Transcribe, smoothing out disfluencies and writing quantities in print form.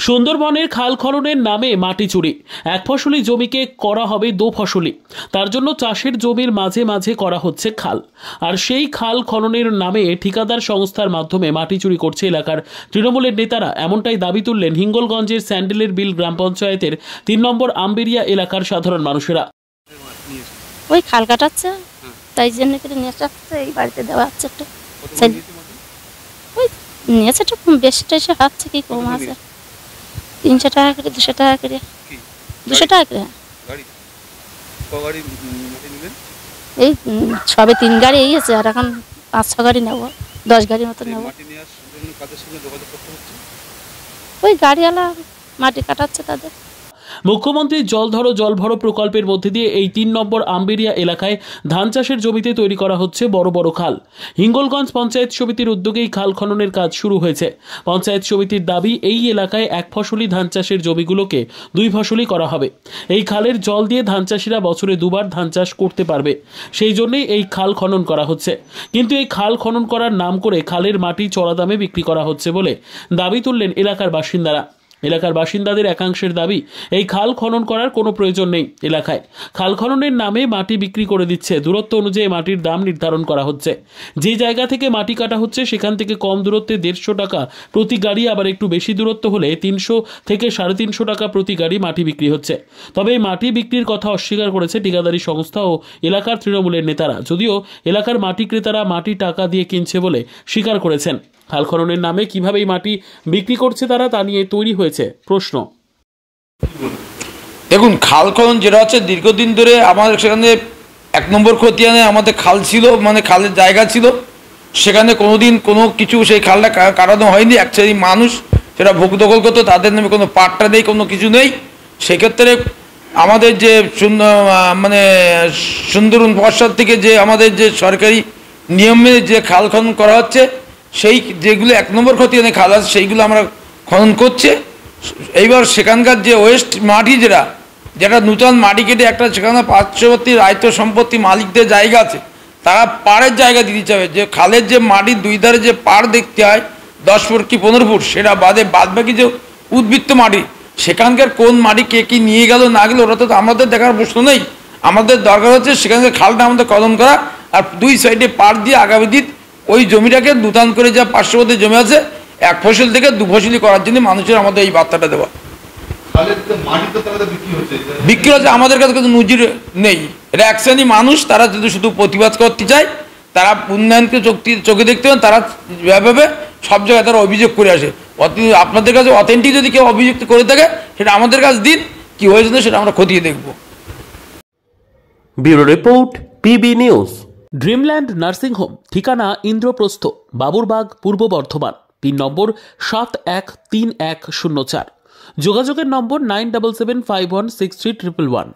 সুন্দরবনের খাল খননের নামে মাটি চুরি, এক ফসলি জমিকে করা হবে দো ফসলি। তার জন্য চাষের জমির মাঝে মাঝে করা হচ্ছে খাল, আর সেই খাল খননের নামে ঠিকাদার সংস্থার মাধ্যমে মাটি চুরি করছে এলাকার তৃণমূলের নেতারা। এমনটাই দাবি তুললেন হিঙ্গলগঞ্জের স্যান্ডেলের বিল গ্রাম পঞ্চায়েতের ৩ নম্বর আম্বেরিয়া এলাকার সাধারণ মানুষেরা। ওই খাল কাটাচ্ছে, তাই জন্য করে নিয়ে আসছে, এই বাড়িতে দেওয়া হচ্ছে একটা। ওই নিয়েছে একটা বেশি টেশে হচ্ছে কি কম আছে, 300 টাকা করে, 200 টাকা করে, 200 টাকা করে। এই সবে 3 গাড়ি এই আছে, আর এখন 5-6 গাড়ি নেবো, 10 গাড়ির মতো নেবো। ওই গাড়িওয়ালা মাটি কাটাচ্ছে তাদের। মুখ্যমন্ত্রী জল ধরো জল ভরো প্রকল্পের মধ্যে দিয়ে এই ৩ নম্বর আম্বেরিয়া এলাকায় ধান চাষের জমিতে তৈরি করা হচ্ছে বড় বড় খাল। হিঙ্গলগঞ্জ পঞ্চায়েত সমিতির উদ্যোগেই খাল খননের কাজ শুরু হয়েছে। পঞ্চায়েত সমিতির দাবি, এই এলাকায় এক ফসলি ধান চাষের জমিগুলোকে 2 ফসলি করা হবে। এই খালের জল দিয়ে ধান চাষিরা বছরে 2 বার ধান চাষ করতে পারবে, সেই জন্যই এই খাল খনন করা হচ্ছে। কিন্তু এই খাল খনন করার নাম করে খালের মাটি চড়া দামে বিক্রি করা হচ্ছে বলে দাবি তুললেন এলাকার বাসিন্দারা। এলাকার বাসিন্দাদের একাংশের দাবি, এই খাল খনন করার কোনো প্রয়োজন নেই। এলাকায় খাল খননের নামে মাটি বিক্রি করে দিচ্ছে, দূরত্ব অনুযায়ী মাটির দাম নির্ধারণ করা হচ্ছে। যে জায়গা থেকে মাটি কাটা হচ্ছে সেখান থেকে কম দূরত্বে 150 টাকা প্রতি গাড়ি, আবার একটু বেশি দূরত্ব হলে 300 থেকে 350 টাকা প্রতি গাড়ি মাটি বিক্রি হচ্ছে। তবে এই মাটি বিক্রির কথা অস্বীকার করেছে ঠিকাদারি সংস্থা ও এলাকার তৃণমূলের নেতারা, যদিও এলাকার মাটি ক্রেতারা মাটি টাকা দিয়ে কিনছে বলে স্বীকার করেছেন। খাল খননের নামে কিভাবে এই মাটি বিক্রি করছে তারা, তা নিয়ে তৈরি হয়েছে প্রশ্ন। দেখুন, খাল খনন যেটা হচ্ছে দীর্ঘদিন ধরে আমাদের সেখানে 1 নম্বর খতিয়ানে আমাদের খাল ছিল, মানে খালের জায়গা ছিল, সেখানে কোনোদিন কোনো কিছু সেই খালটা কাটানো হয়নি। অ্যাকচুয়ালি মানুষ সেটা ভোগ দখল করতো, তাদের নামে কোনো পাট্টা নেই, কোনো কিছু নেই। সেক্ষেত্রে আমাদের যে মানে সুন্দরবন পর্ষদ থেকে যে আমাদের যে সরকারি নিয়মে যে খাল খনন করা হচ্ছে, সেই যেগুলো 1 নম্বর খতিয়ানে খাল আছে সেইগুলো আমরা খনন করছে। এইবার সেখানকার যে ওয়েস্ট মাটি যেটা নূতন মাটি কেটে একটা সেখানে পার্শ্ববর্তী রায়ত সম্পত্তি মালিকদের জায়গা আছে, তারা পাড়ের জায়গা দিতে চাবে। যে খালের যে মাটির 2 ধারে যে পাড় দেখতে হয় 10 ফুট কি 15 ফুট, সেটা বাদবাকি যে উদ্বৃত্ত মাটি, সেখানকার কোন মাটি কে কি নিয়ে গেল না গেল ওটা তো আমাদের দেখার প্রশ্ন নেই। আমাদের দরকার হচ্ছে সেখানকার খালটা আমাদের খনন করা, আর 2 সাইডে পাড় দিয়ে আগামী দিন ওই জমিটাকে নূতন করে যা পার্শ্ববর্তী জমি আছে 1 ফসল থেকে 2 ফসলি করার জন্য মানুষের আমাদের এই বার্তাটা দেওয়া। বিক্রি হচ্ছে, আমাদের কাছে কোনো নজির নেই। এটা এক শ্রেণী মানুষ, তারা যদি শুধু প্রতিবাদ করতে চায়, তারা উন্নয়নকে চোখে দেখতে পান, তারা যেভাবে সব জায়গায় তারা অভিযোগ করে আসে। আপনাদের কাছে অথেন্টিক যদি কেউ অভিযুক্ত করে থাকে সেটা আমাদের কাছে দিন, কি হয়েছে সেটা আমরা খতিয়ে দেখব। Bureau report, PB news. Dreamland nursing home, ঠিকানা ইন্দ্রপ্রস্থ, বাবুরবাগ, পূর্ব বর্ধমান। পিন নম্বর 713104। যোগাযোগের নম্বর 9775163111।